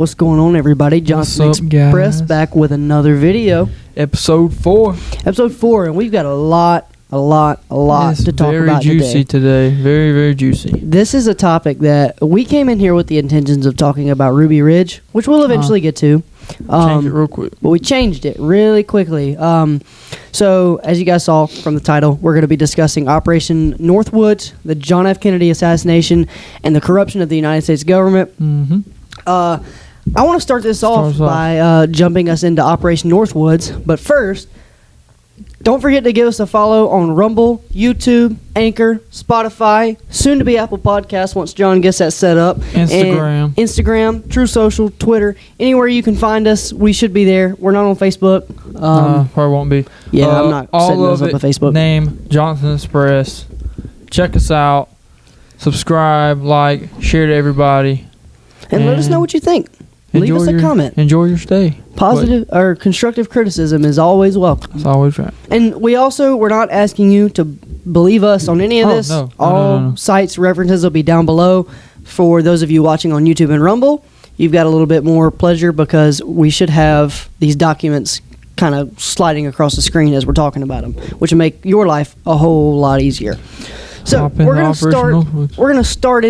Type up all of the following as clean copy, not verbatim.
What's going on, everybody? Johnson Express back with another video. Episode 4. Episode 4, and we've got a lot to talk about today. Very juicy today. Very, very juicy. This is a topic that we came in here with the intentions of talking about Ruby Ridge, which we'll eventually get to. Change it real quick. But we changed it really quickly. So, as you guys saw from the title, we're going to be discussing Operation Northwoods, the John F. Kennedy assassination, and the corruption of the United States government. Mm-hmm. I want to start this off by jumping us into Operation Northwoods. But first, don't forget to give us a follow on Rumble, YouTube, Anchor, Spotify, soon to be Apple Podcasts once John gets that set up. Instagram, True Social, Twitter, anywhere you can find us, we should be there. We're not on Facebook. Probably won't be. Yeah, I'm not setting those up on Facebook. Name Johnson Express. Check us out. Subscribe, like, share to everybody. And let us know what you think. Leave us a comment. Enjoy your stay. Positive or constructive criticism is always welcome. It's always right. And we're not asking you to believe us on any of this. No. All sites references will be down below. For those of you watching on YouTube and Rumble, you've got a little bit more pleasure because we should have these documents kind of sliding across the screen as we're talking about them, which will make your life a whole lot easier. So we're gonna start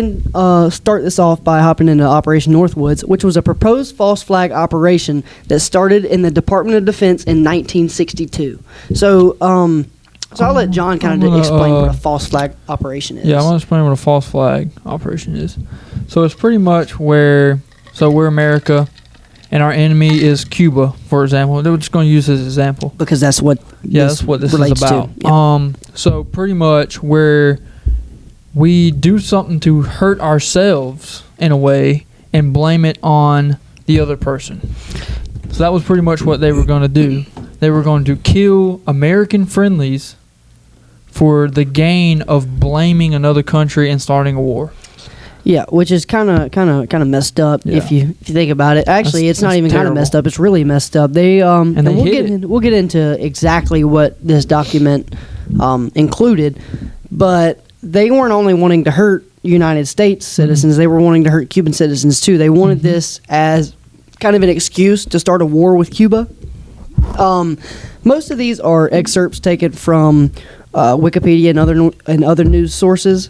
this off by hopping into Operation Northwoods, which was a proposed false flag operation that started in the Department of Defense in 1962. So I'll let John kind of explain what a false flag operation is. Yeah, I'm gonna explain what a false flag operation is. So it's pretty much we're America, and our enemy is Cuba, for example. We're just going to use this as an example because that's what this is about. Yep. So pretty much where we do something to hurt ourselves in a way and blame it on the other person. So that was pretty much what they were going to do. They were going to kill American friendlies for the gain of blaming another country and starting a war. Yeah, which is kind of messed up if you think about it. Actually, it's not even kind of messed up. It's really messed up. We'll get into exactly what this document included, but they weren't only wanting to hurt United States citizens; they were wanting to hurt Cuban citizens too. They wanted this as kind of an excuse to start a war with Cuba. Most of these are excerpts taken from Wikipedia and other news sources.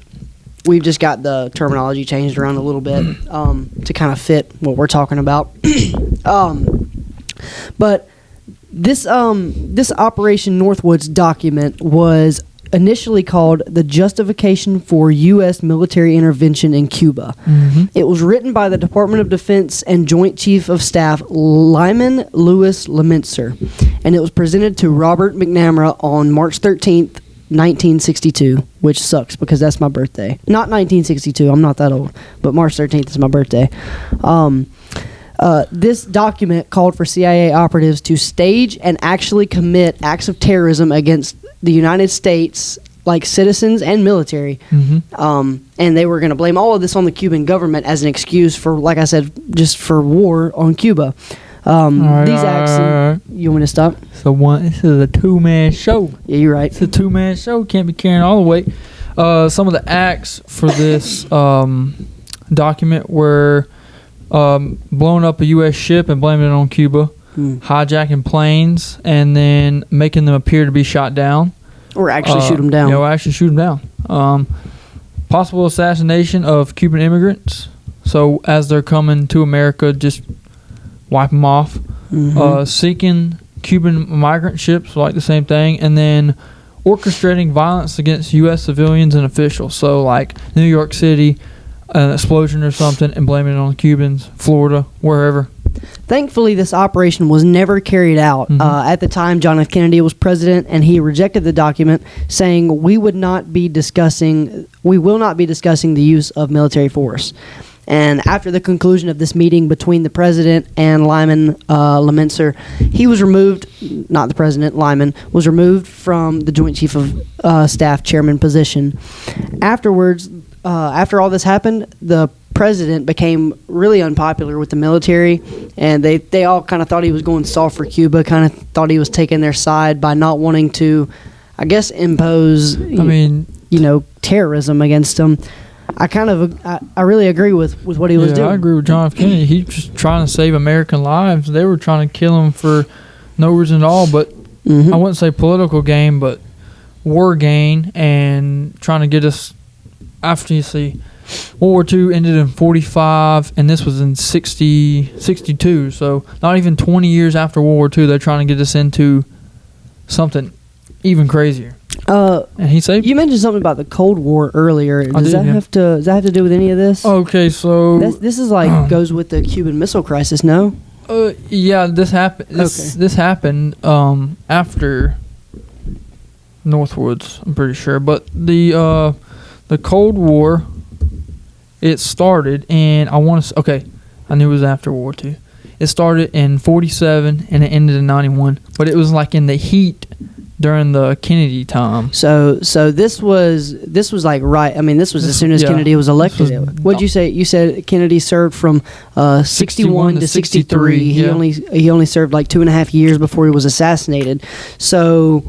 We've just got the terminology changed around a little bit to kind of fit what we're talking about. But this Operation Northwoods document was initially called The Justification for U.S. Military Intervention in Cuba. Mm-hmm. It was written by the Department of Defense and Joint Chief of Staff Lyman Lewis Lementzer, and it was presented to Robert McNamara on March 13th, 1962, which sucks because that's my birthday. Not 1962, I'm not that old, but March 13th is my birthday. This document called for CIA operatives to stage and actually commit acts of terrorism against the United States, like citizens and military. Mm-hmm. And they were going to blame all of this on the Cuban government as an excuse for, like I said, just for war on Cuba. These acts. You want me to stop? This is a two-man show. Yeah, you're right. It's a two-man show. Can't be carrying all the weight. Some of the acts for this document were blowing up a U.S. ship and blaming it on Cuba, hijacking planes, and then making them appear to be shot down. Or actually shoot them down. Yeah, or actually shoot them down. Possible assassination of Cuban immigrants. So as they're coming to America, just wipe them off. Mm-hmm. Seeking Cuban migrant ships, like the same thing, and then orchestrating violence against U.S. civilians and officials. So like New York City, an explosion or something, and blaming it on Cubans, Florida, wherever. Thankfully, this operation was never carried out. Mm-hmm. At the time, John F. Kennedy was president, and he rejected the document, saying, "We will not be discussing the use of military force." And after the conclusion of this meeting between the president and Lyman Lementzer, he was removed. Not the president, Lyman was removed from the Joint Chief of Staff chairman position. Afterwards, after all this happened, the president became really unpopular with the military, and they all kind of thought he was going soft for Cuba, kind of thought he was taking their side by not wanting to, I guess, impose terrorism against them. I really agree with what he was doing. I agree with John F. Kennedy. He was just trying to save American lives. They were trying to kill him for no reason at all, but I wouldn't say political gain, but war gain, and trying to get us, after you see, World War II ended in 45, and this was in 62, so not even 20 years after World War II, they're trying to get us into something even crazier. And he saved. You mentioned something about the Cold War earlier. Does that have to do with any of this? Okay, so this is like goes with the Cuban Missile Crisis, no? Yeah, this happened. This happened after Northwoods, I'm pretty sure. But the Cold War, it started, and I want to. Okay, I knew it was after World War II. It started in 47 and it ended in 91. But it was like in the heat during the Kennedy time. So this was like right. I mean, this was as soon as Kennedy was elected. What'd you say? You said Kennedy served from 61 to 63. He only served like 2.5 years before he was assassinated. So.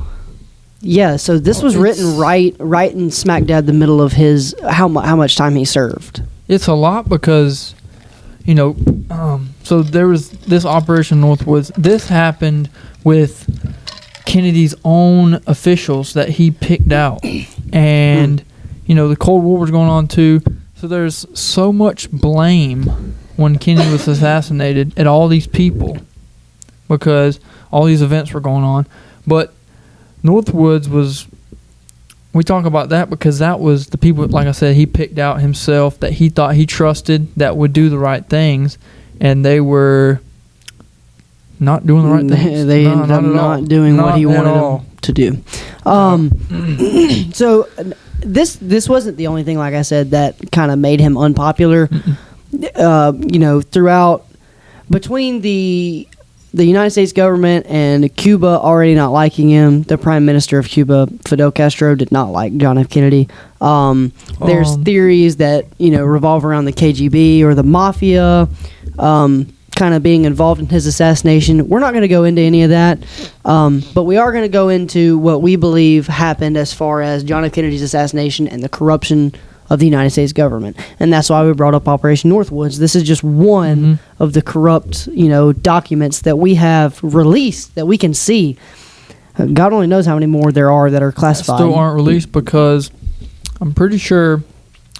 Yeah, so this was written right in smack dab the middle of his how much time he served. It's a lot because, so there was this Operation Northwoods. This happened with Kennedy's own officials that he picked out, and the Cold War was going on too. So there's so much blame when Kennedy was assassinated at all these people because all these events were going on, but Northwoods was, we talk about that because that was the people, like I said, he picked out himself that he thought he trusted that would do the right things, and they were not doing the right things. They ended up not doing what he wanted them to do. So this wasn't the only thing, like I said, that kind of made him unpopular. Throughout, between the United States government and Cuba already not liking him, the Prime Minister of Cuba, Fidel Castro, did not like John F. Kennedy. There's theories that revolve around the KGB or the mafia kind of being involved in his assassination. We're not going to go into any of that, but we are going to go into what we believe happened as far as John F. Kennedy's assassination and the corruption of the United States government. And that's why we brought up Operation Northwoods. This is just one of the corrupt, documents that we have released that we can see. God only knows how many more there are that are classified. Still aren't released because I'm pretty sure,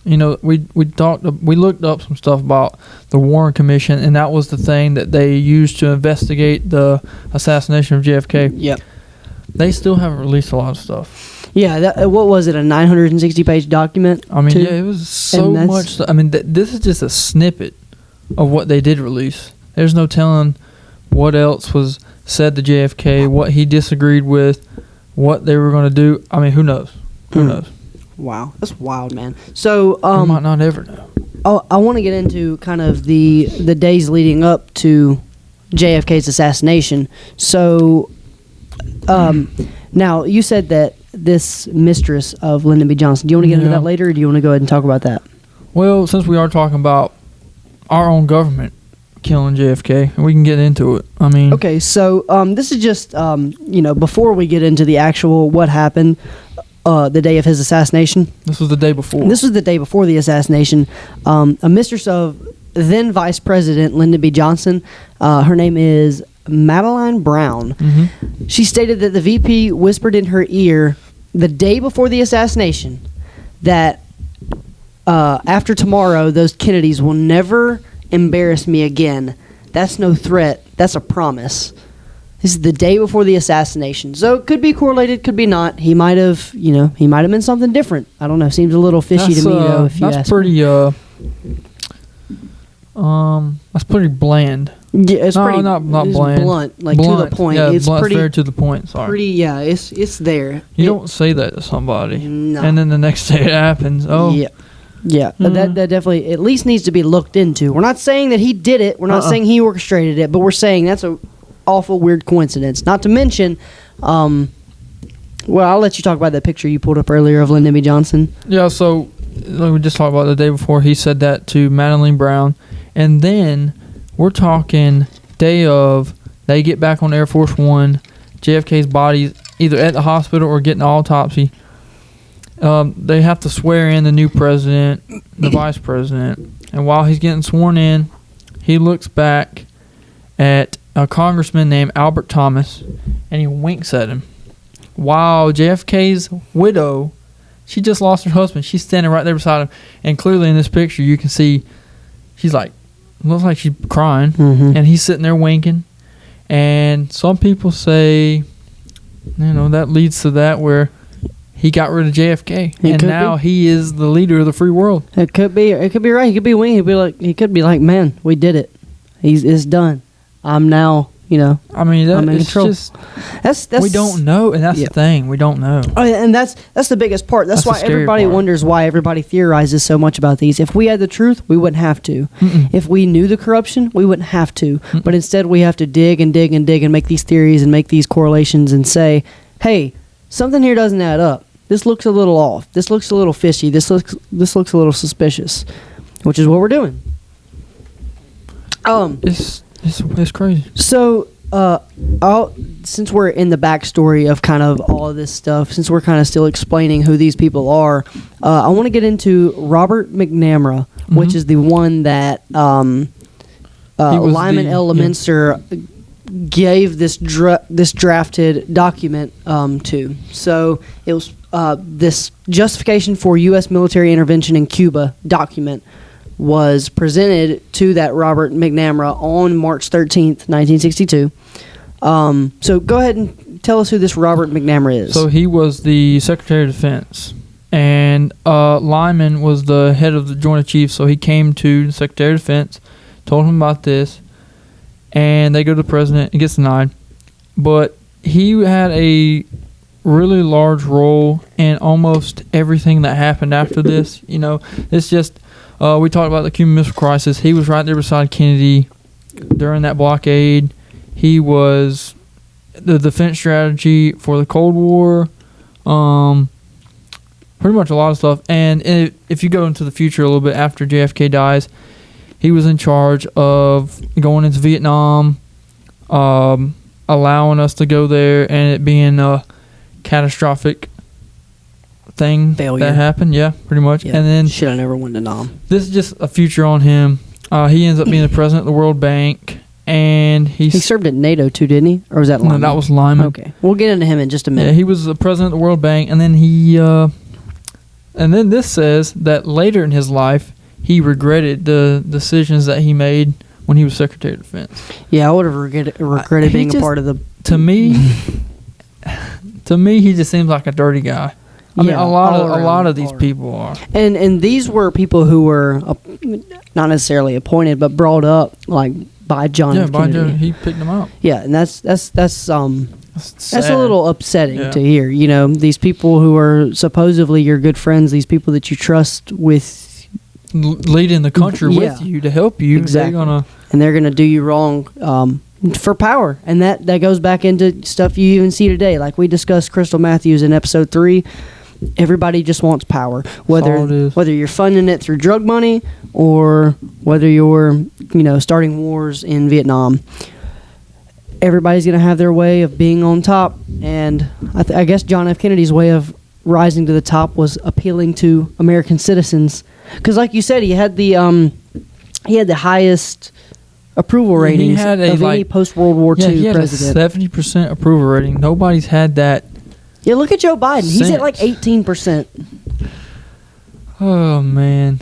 we looked up some stuff about the Warren Commission, and that was the thing that they used to investigate the assassination of JFK. Yep. They still haven't released a lot of stuff. Yeah, what was it, a 960-page document? I mean, it was so much. I mean, this is just a snippet of what they did release. There's no telling what else was said to JFK, what he disagreed with, what they were going to do. I mean, who knows? Who knows? Wow, that's wild, man. So we might not ever know. I want to get into kind of the days leading up to JFK's assassination. So, now you said that this mistress of Lyndon B. Johnson. Do you want to get into that later, or do you want to go ahead and talk about that? Well, since we are talking about our own government killing JFK, we can get into it. I mean, okay. So this is just before we get into the actual what happened. The day of his assassination. This was the day before. This was the day before the assassination. A mistress of then Vice President Lyndon B. Johnson. Her name is Madeline Brown. Mm-hmm. She stated that the VP whispered in her ear the day before the assassination that after tomorrow, those Kennedys will never embarrass me again. That's no threat. That's a promise. This is the day before the assassination. So it could be correlated, could be not. He might have, he might have been something different. I don't know. Seems a little fishy to me, though, if you ask me. That's pretty bland. Yeah, it's pretty not bland. Blunt, to the point. Yeah, it's blunt, pretty very to the point. Sorry. Pretty, yeah. It's there. You don't say that to somebody, no. And then the next day it happens. Oh, yeah. But that definitely at least needs to be looked into. We're not saying that he did it. We're not saying he orchestrated it, but we're saying that's a awful weird coincidence. Not to mention, well, I'll let you talk about that picture you pulled up earlier of Lyndon B. Johnson. Yeah. So we just talked about the day before he said that to Madeline Brown, and then we're talking day of they get back on Air Force One. JFK's body's either at the hospital or getting an autopsy. they have to swear in the new president, the vice president, and while he's getting sworn in, he looks back at a congressman named Albert Thomas, and he winks at him. While JFK's widow, she just lost her husband. She's standing right there beside him, and clearly in this picture you can see she's like, looks like she's crying, and he's sitting there winking. And some people say, that leads to that where he got rid of JFK, and now he is the leader of the free world. It could be right. He could be winking. He could be like, man, we did it. It's done. I'm now. I'm in control. That's we don't know, and that's the thing. We don't know. Oh, and that's the biggest part. That's why everybody wonders why everybody theorizes so much about these. If we had the truth, we wouldn't have to. If we knew the corruption, we wouldn't have to. But instead, we have to dig and dig and dig and make these theories and make these correlations and say, hey, something here doesn't add up. This looks a little off. This looks a little fishy. This looks a little suspicious, which is what we're doing. It's crazy. So, since we're in the backstory of kind of all of this stuff, since we're kind of still explaining who these people are, I want to get into Robert McNamara, which is the one that Lyman L. Lemonster gave this drafted document to. So it was this justification for U.S. military intervention in Cuba document was presented to that Robert McNamara on March 13th, 1962. So go ahead and tell us who this Robert McNamara is. So he was the Secretary of Defense, and Lyman was the head of the Joint of Chiefs, so he came to the Secretary of Defense, told him about this, and they go to the president. It gets denied. But he had a really large role in almost everything that happened after this. It's just... we talked about the Cuban Missile Crisis. He was right there beside Kennedy during that blockade. He was the defense strategy for the Cold War. Pretty much a lot of stuff. And if you go into the future a little bit after JFK dies, he was in charge of going into Vietnam, allowing us to go there, and it being a catastrophic thing failure that happened. Yeah, pretty much. Yeah. And then should have never went to Nam. This is just a future on him. He ends up being the president of the World Bank, and he served at NATO too, didn't he? Or was that Lyman? No, that was Lyman. Okay, we'll get into him in just a minute. Yeah, he was the president of the World Bank, and then he and then this says that later in his life he regretted the decisions that he made when he was Secretary of Defense. Yeah, I would have regretted being a part of the. To me, he just seems like a dirty guy. I mean, a lot of these people are. And these were people who were not necessarily appointed, but brought up like by John F. Kennedy. John, he picked them up. Yeah, and that's a little upsetting to hear. These people who are supposedly your good friends, these people that you trust with leading the country with you to help you. Exactly. They're gonna do you wrong for power, and that goes back into stuff you even see today. Like we discussed Crystal Matthews in episode 3. Everybody just wants power, whether you're funding it through drug money or whether you're starting wars in Vietnam. Everybody's going to have their way of being on top, and I guess John F. Kennedy's way of rising to the top was appealing to American citizens, because like you said, he had the highest approval ratings of any post-World War II president. He had a 70% approval rating. Nobody's had that. Yeah, look at Joe Biden. He's at like 18%. Oh, man.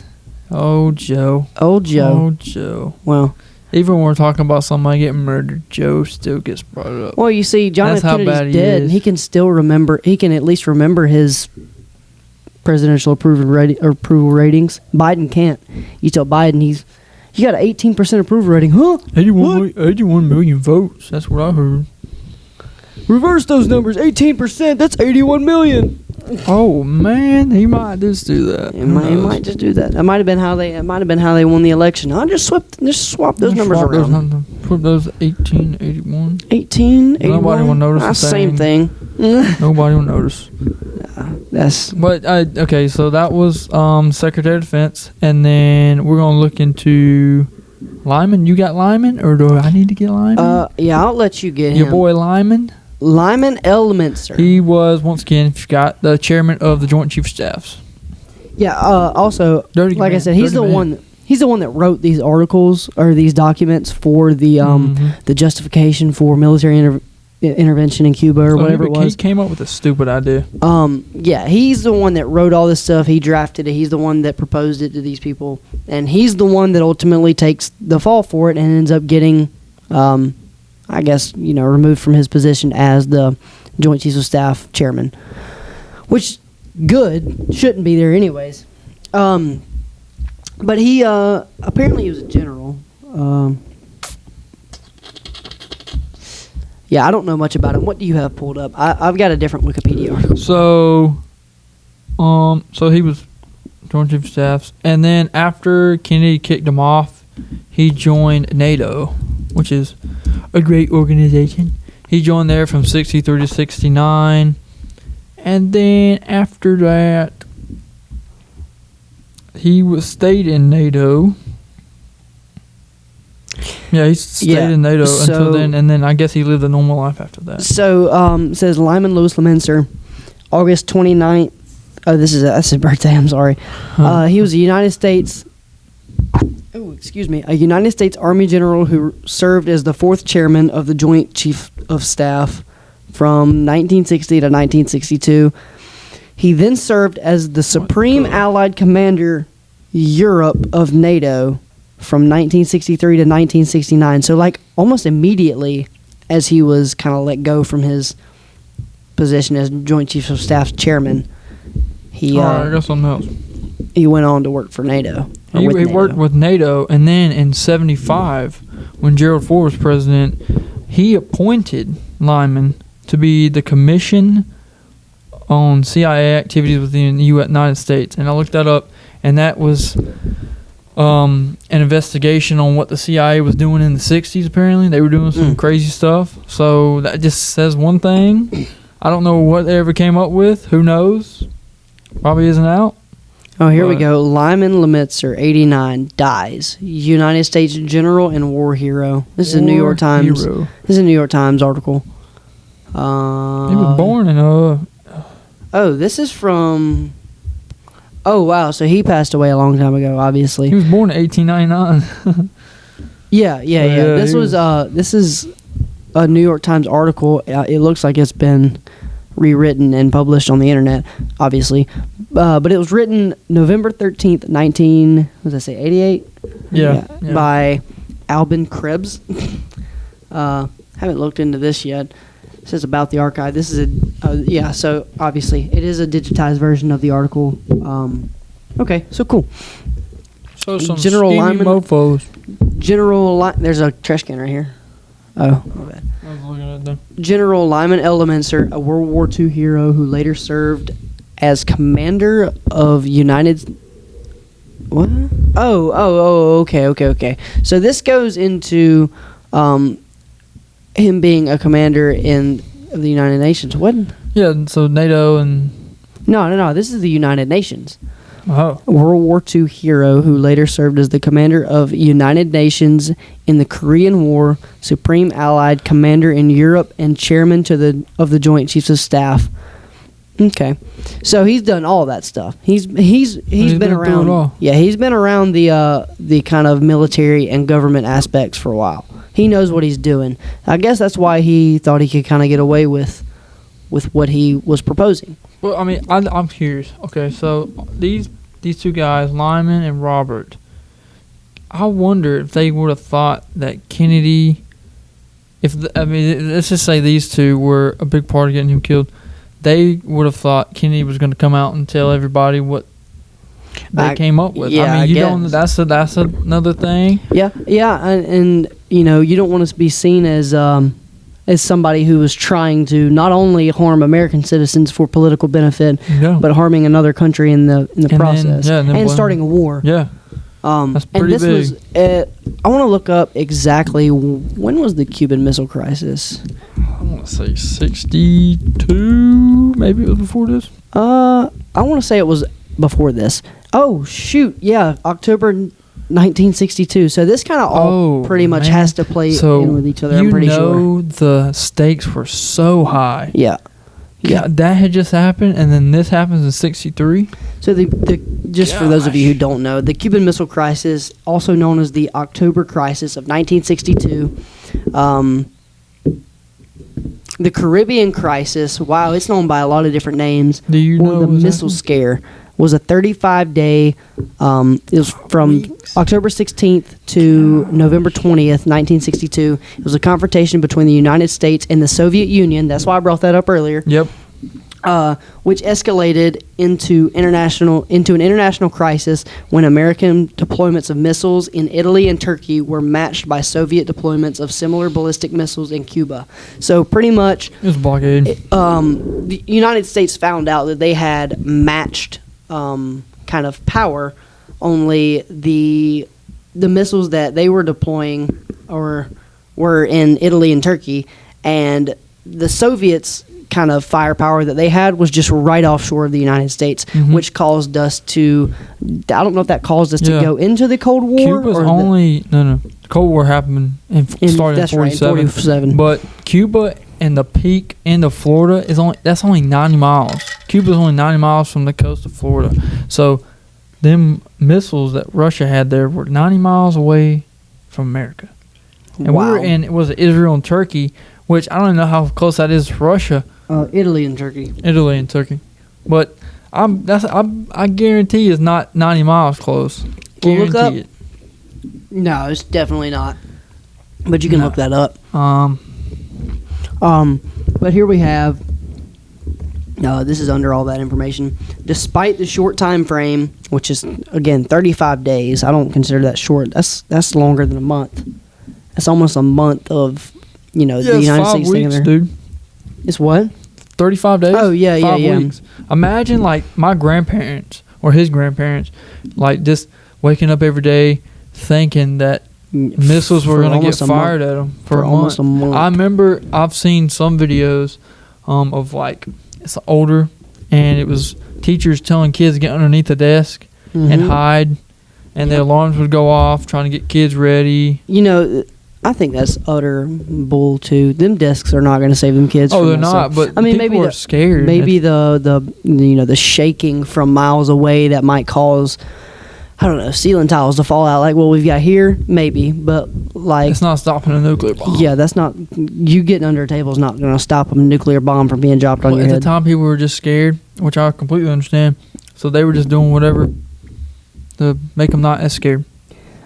Oh, Joe. Well, even when we're talking about somebody getting murdered, Joe still gets brought up. Well, you see, John F. Kennedy's dead, and he can still remember. He can at least remember his presidential approval ratings. Biden can't. You tell Biden you got an 18% approval rating, huh? 81 million votes. That's what I heard. Reverse those numbers. 18%. That's 81 million. Oh man, he might just do that. He might just do that. That might have been how they. It might have been how they won the election. I'll just swap those numbers around. Put those 1881. 1881. Nobody will notice. That's the same thing. Nobody will notice. But okay, so that was Secretary of Defense, and then we're gonna look into Lyman. You got Lyman, or do I need to get Lyman? Yeah, I'll let you get him. Your boy Lyman. Lyman L. Mincer. He was, once again, if you got the chairman of the Joint Chiefs of Staffs. Yeah. Also, Dirty like man, I said, he's dirty the man. one. He's the one that wrote these articles or these documents for the the justification for military intervention in Cuba or whatever it was. He came up with a stupid idea. Yeah, he's the one that wrote all this stuff. He drafted it. He's the one that proposed it to these people, and he's the one that ultimately takes the fall for it and ends up getting, I guess, removed from his position as the Joint Chiefs of Staff chairman, which good shouldn't be there anyways. But he apparently he was a general. Yeah, I don't know much about him. What do you have pulled up? I've got a different Wikipedia article. So he was Joint Chiefs of Staff, and then after Kennedy kicked him off, he joined NATO, which is a great organization. He joined there from 63 to 69, and then after that, he stayed in NATO. Yeah, he stayed in NATO until then, and then I guess he lived a normal life after that. So, it says Lyman Lewis Leminster, August 29th. Oh, that's his birthday. I'm sorry. He was a United States Army general who served as the fourth chairman of the Joint Chief of Staff from 1960 to 1962. He then served as the Supreme Allied Commander Europe of NATO from 1963 to 1969. So, like, almost immediately as he was kind of let go from his position as Joint Chiefs of Staff chairman, he I got something else. He went on to work for NATO. He worked with NATO, and then in 75, when Gerald Ford was president, he appointed Lyman to be the Commission on CIA Activities within the United States. And I looked that up, and that was an investigation on what the CIA was doing in the 60s, apparently. They were doing some crazy stuff. So that just says one thing. I don't know what they ever came up with. Who knows? Probably isn't out. Oh, here we go. Lyman Lemitzer, 89, dies. United States general and war hero. This is a New York Times. Hero. This is a New York Times article. He was born in Oh, this is from. Oh wow! So he passed away a long time ago. Obviously, he was born in 1899. Yeah. This is a New York Times article. It looks like it's been rewritten and published on the internet, obviously. But it was written November 13th, 88? Yeah. By Albin Krebs. Haven't looked into this yet. It says about the archive. This is so obviously it is a digitized version of the article. Okay, so cool. So some General Lyman mofos. There's a trash can right here. Oh, my bad. I was looking at them. General Lyman L. Leminster, a World War II hero who later served as commander of United. What? Okay. So this goes into him being a commander of the United Nations. What? Yeah, so NATO and... No. This is the United Nations. Oh. A World War II hero who later served as the commander of United Nations in the Korean War, Supreme Allied Commander in Europe, and chairman of the Joint Chiefs of Staff. Okay, so he's done all that stuff. He's been around. All. Yeah, he's been around the kind of military and government aspects for a while. He knows what he's doing. I guess that's why he thought he could kind of get away with what he was proposing. Well, I mean, I'm curious. Okay, so these two guys, Lyman and Robert, I wonder if they would have thought that Kennedy, let's just say these two were a big part of getting him killed, they would have thought Kennedy was going to come out and tell everybody what they came up with. Yeah, I mean, don't. That's another thing. Yeah, and you don't want to be seen as somebody who was trying to not only harm American citizens for political benefit, but harming another country in the process, and starting a war. Yeah, that's pretty and this big. I want to look up exactly when was the Cuban Missile Crisis. I want to say 62. Maybe it was before this. I want to say it was before this. Oh shoot! Yeah, October 1962. So this kind of all pretty much has to play in with each other. I'm pretty sure. The stakes were so high. Yeah. Yeah, that had just happened, and then this happens in 63. So for those of you who don't know, the Cuban Missile Crisis, also known as the October Crisis of 1962, the Caribbean Crisis, wow, it's known by a lot of different names. Do you know the Missile Scare was a 35-day, it was from October 16th to November 20th, 1962. It was a confrontation between the United States and the Soviet Union. That's why I brought that up earlier. Yep. Which escalated into an international crisis when American deployments of missiles in Italy and Turkey were matched by Soviet deployments of similar ballistic missiles in Cuba. So pretty much, it was a blockade. The United States found out that they had matched kind of power. Only the missiles that they were deploying were in Italy and Turkey, and the Soviets' kind of firepower that they had was just right offshore of the United States, which caused us to, I don't know if that caused us to go into the Cold War. Cuba's the Cold War happened started in 47. But Cuba and the peak into Florida that's only 90 miles. Cuba's only 90 miles from the coast of Florida. So them missiles that Russia had there were 90 miles away from America. And we were in Israel and Turkey, which I don't even know how close that is to Russia. Italy and Turkey. But I guarantee it's not 90 miles close. Guarantee it. No, it's definitely not. But you can look that up. But here we have. This is under all that information. Despite the short time frame, which is again 35 days, I don't consider that short. That's longer than a month. That's almost a month of the United States thing there. Dude. It's what? 35 days? Oh, yeah, 5 weeks. Imagine, like, my grandparents or his grandparents, like, just waking up every day thinking that missiles were going to get fired at them for almost a month. I remember I've seen some videos of, like, it's older, and it was teachers telling kids to get underneath the desk and hide, and the alarms would go off trying to get kids ready. I think that's utter bull too. Them desks are not going to save them kids. Oh, they're not. But I mean, maybe are scared. Maybe the shaking from miles away that might cause, I don't know, ceiling tiles to fall out. Like what we've got here, maybe, but like it's not stopping a nuclear bomb. Yeah, that's not. You getting under a table is not going to stop a nuclear bomb from being dropped on your head. At the time, people were just scared, which I completely understand. So they were just doing whatever to make them not as scared.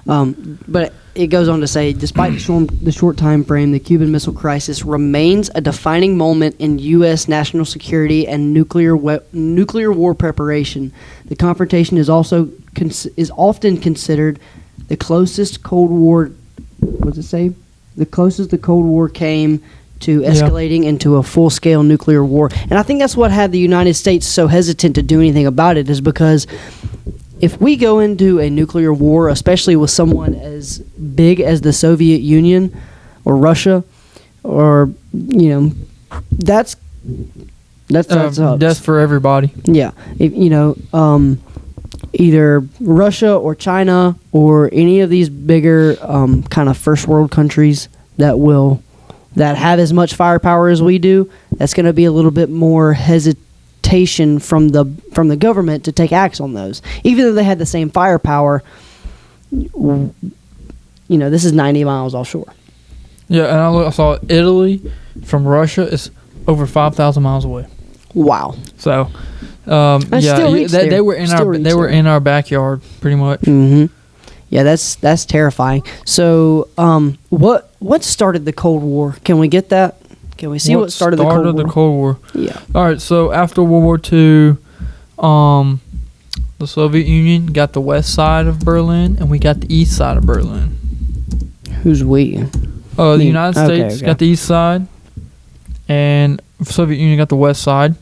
But it goes on to say, despite the short time frame, the Cuban Missile Crisis remains a defining moment in U.S. national security and nuclear war preparation. The confrontation is often considered the closest Cold War. What does it say? The closest the Cold War came to escalating into a full-scale nuclear war. And I think that's what had the United States so hesitant to do anything about it, is because if we go into a nuclear war, especially with someone as big as the Soviet Union or Russia, or that's death for everybody. Yeah, either Russia or China or any of these bigger kind of first world countries that have as much firepower as we do, that's going to be a little bit more hesitation from the government to take acts on those, even though they had the same firepower. This is 90 miles offshore. Yeah, and I saw Italy from Russia is over 5,000 miles away. Wow. So, they were in our backyard pretty much. Mm-hmm. Yeah, that's terrifying. So, what started the Cold War? Can we get that? Can we see what started the Cold War? Yeah. All right. So after World War II, the Soviet Union got the west side of Berlin, and we got the east side of Berlin. Who's we? The United States got the east side, and the Soviet Union got the west side.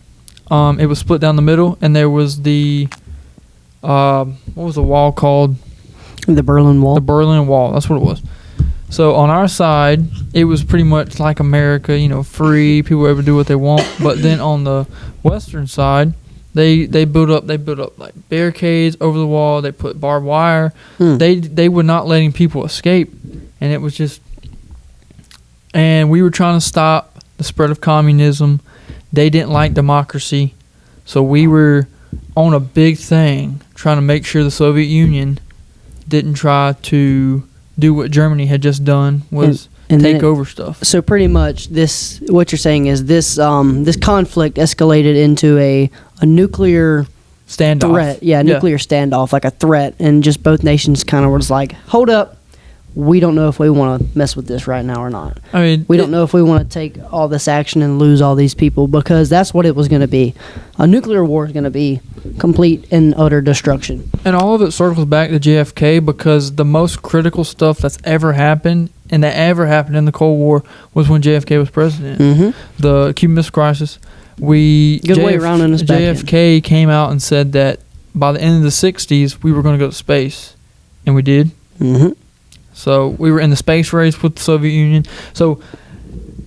It was split down the middle, and there was the what was the wall called? The Berlin Wall. The Berlin Wall. That's what it was. So on our side, it was pretty much like America, free. People were able to do what they want. But then on the western side, They built up like barricades over the wall. They put barbed wire. They were not letting people escape, and it was just. And we were trying to stop the spread of communism. They didn't like democracy, so we were on a big thing trying to make sure the Soviet Union didn't try to do what Germany had just done, was and take over stuff. So pretty much this, what you're saying is this conflict escalated into a nuclear Standoff. threat. Yeah, nuclear standoff, like a threat, and just both nations kind of was like, hold up, we don't know if we want to mess with this right now or not. I mean, we don't know if we want to take all this action and lose all these people, because that's what it was going to be. A nuclear war is going to be complete and utter destruction. And all of it circles back to JFK, because the most critical stuff that's ever happened and that ever happened in the Cold War was when JFK was president. Mm-hmm. The Cuban Missile Crisis. Good way around in us back in. JFK came out and said that by the end of the 60s, we were going to go to space. And we did. Mm-hmm. So we were in the space race with the Soviet Union. So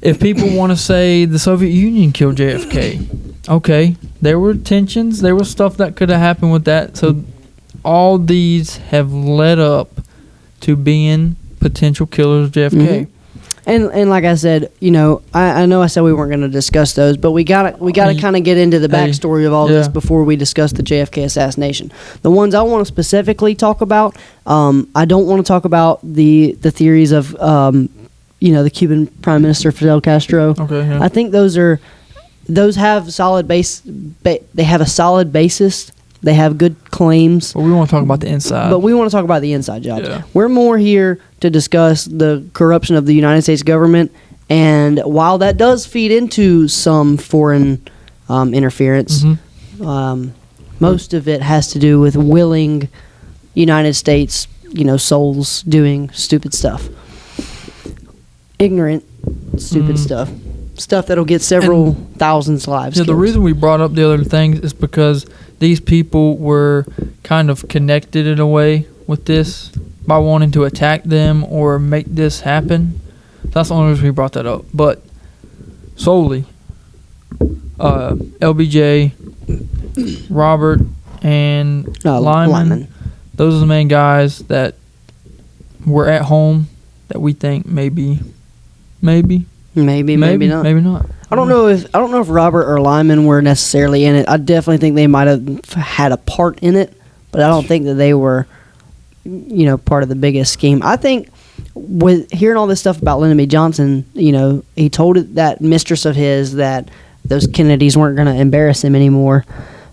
if people want to say the Soviet Union killed JFK, okay, there were tensions. There was stuff that could have happened with that. So all these have led up to being potential killers of JFK. Mm-hmm. And like I said, you know, I know I said we weren't going to discuss those, but we gotta kind of get into the backstory of all this before we discuss the JFK assassination. The ones I want to specifically talk about, I don't want to talk about the theories of, the Cuban Prime Minister Fidel Castro. Okay, yeah. I think those have solid base. They have a solid basis. They have good claims. But we want to talk about the inside. But we want to talk about the inside jobs. Yeah. We're more here to discuss the corruption of the United States government. And while that does feed into some foreign interference, most of it has to do with willing United States, souls doing stupid stuff. Ignorant, stupid stuff. Stuff that'll get several thousands of lives killed. The reason we brought up the other things is because these people were kind of connected in a way with this by wanting to attack them or make this happen. That's the only reason we brought that up. But solely, LBJ, Robert, and Lyman, those are the main guys that were at home that we think maybe not. Maybe not. I don't know if Robert or Lyman were necessarily in it. I definitely think they might have had a part in it, but I don't think that they were, part of the biggest scheme. I think with hearing all this stuff about Lyndon B. Johnson, he told that mistress of his that those Kennedys weren't going to embarrass him anymore.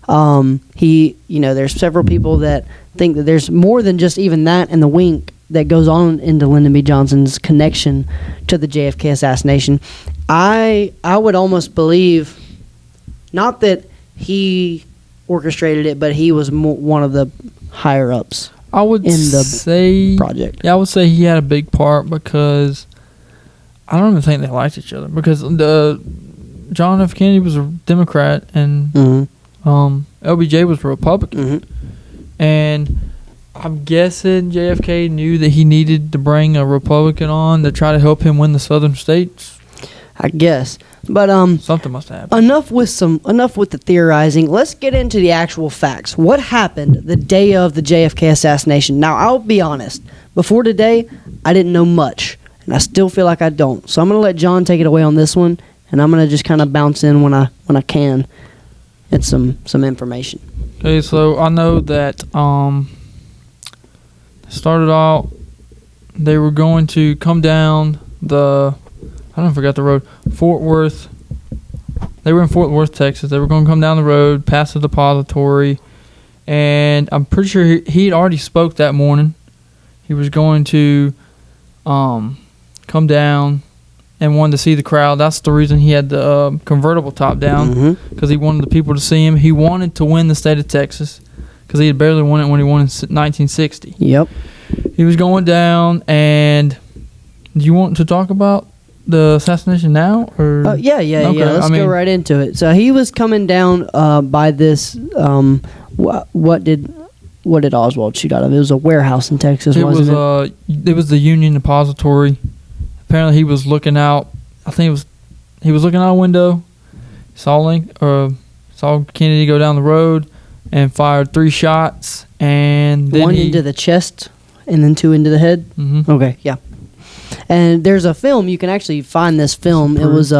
There's several people that think that there's more than just even that and the wink that goes on into Lyndon B. Johnson's connection to the JFK assassination. I would almost believe, not that he orchestrated it, but he was one of the higher ups. I would say project. Yeah, I would say he had a big part, because I don't even think they liked each other, because John F. Kennedy was a Democrat and LBJ was a Republican, and I'm guessing JFK knew that he needed to bring a Republican on to try to help him win the southern states. I guess. But something must have happened. Enough with the theorizing. Let's get into the actual facts. What happened the day of the JFK assassination? Now, I'll be honest. Before today, I didn't know much, and I still feel like I don't. So I'm going to let John take it away on this one, and I'm going to just kind of bounce in when I can and some information. Okay, so I know that started out, they were going to come down I forgot the road, Fort Worth. They were in Fort Worth, Texas. They were going to come down the road, past the depository, and I'm pretty sure he'd already spoke that morning. He was going to come down and wanted to see the crowd. That's the reason he had the convertible top down, because he wanted the people to see him. He wanted to win the state of Texas, because he had barely won it when he won in 1960. Yep. He was going down, and do you want to talk about the assassination now? Or? Yeah. Let's go right into it. So he was coming down by this. What did Oswald shoot out of? It was a warehouse in Texas, wasn't it? It was the Union Depository. Apparently, he was looking out. I think he was looking out a window. Saw saw Kennedy go down the road and fired 3 shots, and then one into the chest and then 2 into the head. Mm-hmm. Okay, yeah. And there's a film, you can actually find this film. It was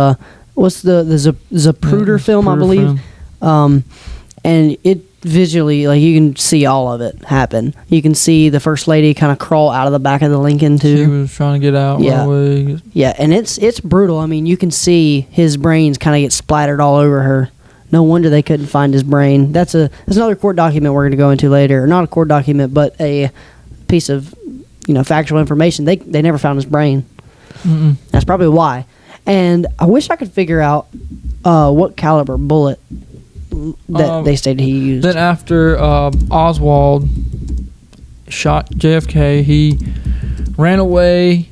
what's the Zapruder film, I believe. And it visually, like, you can see all of it happen. You can see the first lady kind of crawl out of the back of the Lincoln too. She was trying to get out. Yeah, right away. Yeah, and it's brutal. I mean, you can see his brains kind of get splattered all over her. No wonder they couldn't find his brain. That's another court document we're going to go into later. Not a court document, but a piece of factual information. They never found his brain. Mm-mm. That's probably why. And I wish I could figure out what caliber bullet that they stated he used. Then after Oswald shot JFK, he ran away.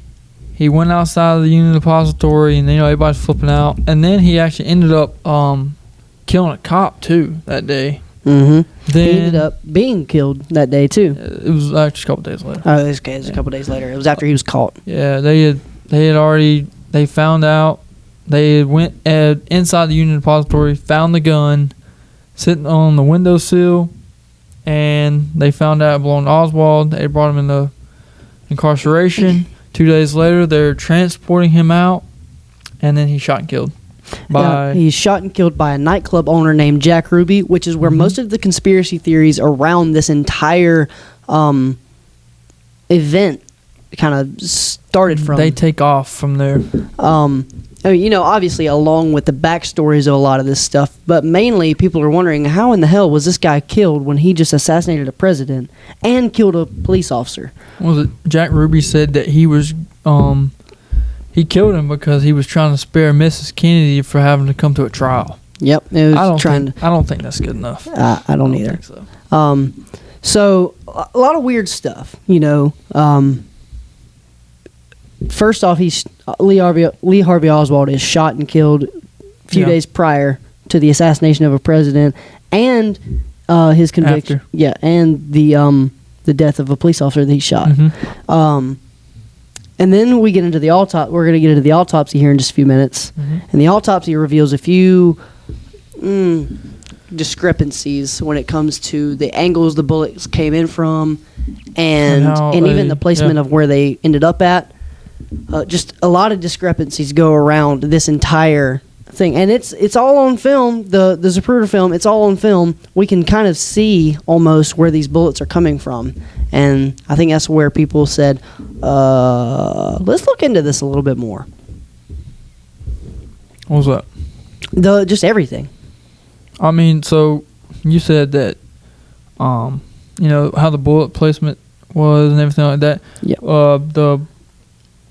He went outside of the Union Depository, and everybody's flipping out. And then he actually ended up killing a cop too that day. Mm-hmm. Then he ended up being killed that day too. It was actually a couple days later. Oh, it was a couple days later. It was after he was caught. Yeah, they found out. They went inside the Union Depository, found the gun sitting on the windowsill, and they found out it belonged to Oswald. They brought him into incarceration. 2 days later, they're transporting him out, and then he's shot and killed. He's shot and killed by a nightclub owner named Jack Ruby, which is where most of the conspiracy theories around this entire event kind of started from. They take off from there. Obviously along with the backstories of a lot of this stuff, but mainly people are wondering, how in the hell was this guy killed when he just assassinated a president and killed a police officer? Was it Jack Ruby said that he was he killed him because he was trying to spare Mrs. Kennedy for having to come to a trial. Yep, it was I don't think that's good enough. I don't either. Think so. So a lot of weird stuff, First off, Lee Harvey Oswald is shot and killed a few days prior to the assassination of a president, and his conviction. After. Yeah, and the death of a police officer that he shot. Mm-hmm. And then we get into the autopsy. We're going to get into the autopsy here in just a few minutes, and the autopsy reveals a few discrepancies when it comes to the angles the bullets came in from, and even the placement of where they ended up at. Just a lot of discrepancies go around this entire thing, and it's all on film. The Zapruder film, it's all on film. We can kind of see almost where these bullets are coming from, and I think that's where people said, let's look into this a little bit more. What was that? Just everything. I mean, so you said that how the bullet placement was and everything like that. Yeah. The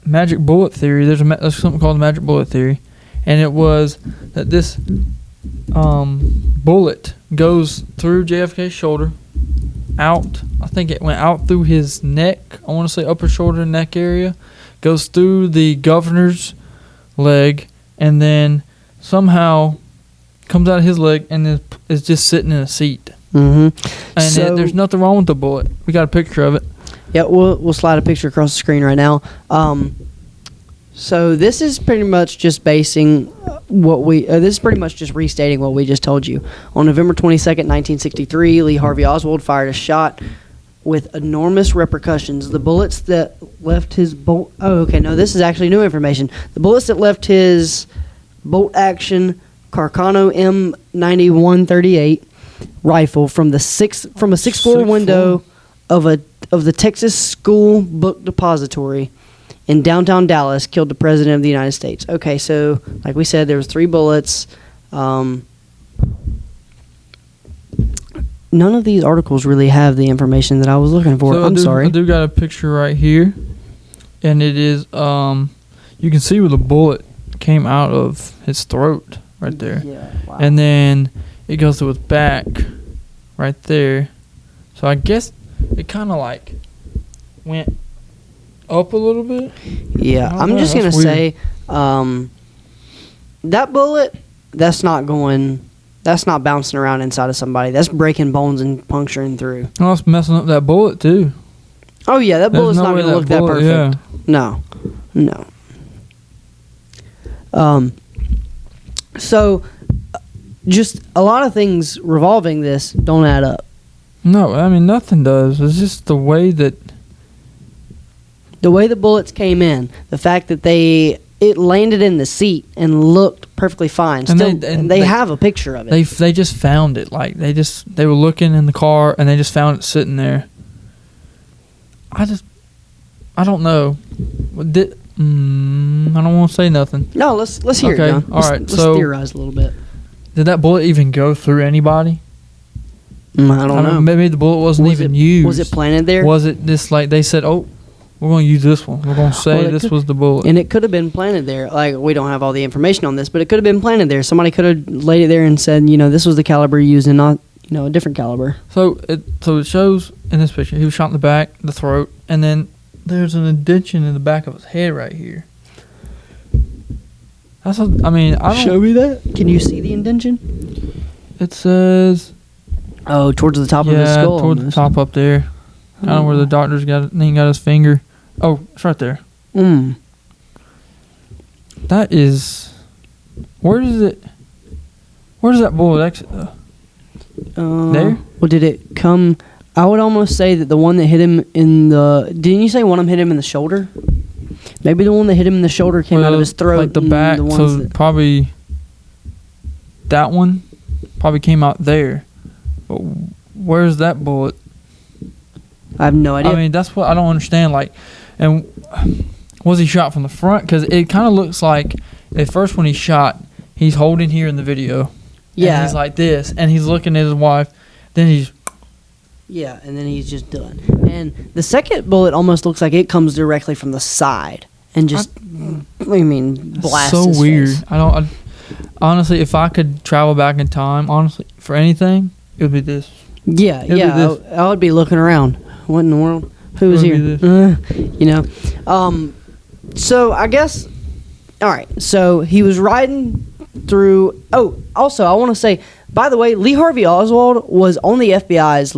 magic bullet theory. There's something called the magic bullet theory, and it was that this bullet goes through JFK's shoulder, out. I think it went out through his neck. I want to say upper shoulder, neck area, goes through the governor's leg, and then somehow comes out of his leg and is just sitting in a seat. Mm-hmm. And there's nothing wrong with the bullet. We got a picture of it. Yeah, we'll slide a picture across the screen right now. So this is pretty much just basing this is pretty much just restating what we just told you. On November 22nd, 1963, Lee Harvey Oswald fired a shot with enormous repercussions. The bullets that left his bolt... Oh, okay, no, this is actually new information. The bullets that left his bolt-action Carcano M9138 rifle from a sixth floor window of the Texas School Book Depository in downtown Dallas killed the President of the United States. Okay, so like we said, there was 3 bullets. None of these articles really have the information that I was looking for. So I'm sorry. I do got a picture right here, and it is you can see where the bullet came out of his throat right there. Yeah, wow. And then it goes to his back right there. So I guess it kind of like went up a little bit. Yeah, I'm just going to say that bullet, that's not bouncing around inside of somebody. That's breaking bones and puncturing through. Oh, it's messing up that bullet too. Oh, yeah, that bullet's not going to look that perfect. Yeah. No. So just a lot of things revolving this don't add up. No, I mean nothing does. It's just the way that the bullets came in, the fact that it landed in the seat and looked perfectly fine. And they have a picture of it. They just found it. Like they were looking in the car and they just found it sitting there. I don't know. I don't want to say nothing. No, let's hear it, John. All right. Let's theorize a little bit. Did that bullet even go through anybody? I don't know. Maybe the bullet wasn't even used. Was it planted there? Was it just like they said, oh, we're going to use this one. We're going to say this was the bullet. And it could have been planted there. Like, we don't have all the information on this, but it could have been planted there. Somebody could have laid it there and said, this was the caliber used and not, a different caliber. So it shows in this picture, he was shot in the back, the throat, and then there's an indentation in the back of his head right here. I don't... Show me that. Can you see the indentation? It says... Oh, towards the top of his skull. Yeah, towards the top up there. I don't know where the doctor's got it. He got his finger. Oh, it's right there. That is... Where does that bullet exit, though? There? Well, did it come... I would almost say that the one that hit him in the... Didn't you say one of them hit him in the shoulder? Maybe the one that hit him in the shoulder came out of his throat. Like the back, probably... That one probably came out there. But where's that bullet? I have no idea. I mean, that's what I don't understand. Like, and was he shot from the front? Because it kind of looks like at first when he's shot, he's holding here in the video. Yeah. And he's like this, and he's looking at his wife. Then he's... Yeah, and then he's just done. And the second bullet almost looks like it comes directly from the side and just, blasts so his weird. face. Honestly, if I could travel back in time, honestly, for anything, it would be this. Yeah, I would be looking around. What in the world? Who's here? So I guess, all right. So he was riding through. Oh, also, I want to say, by the way, Lee Harvey Oswald was on the FBI's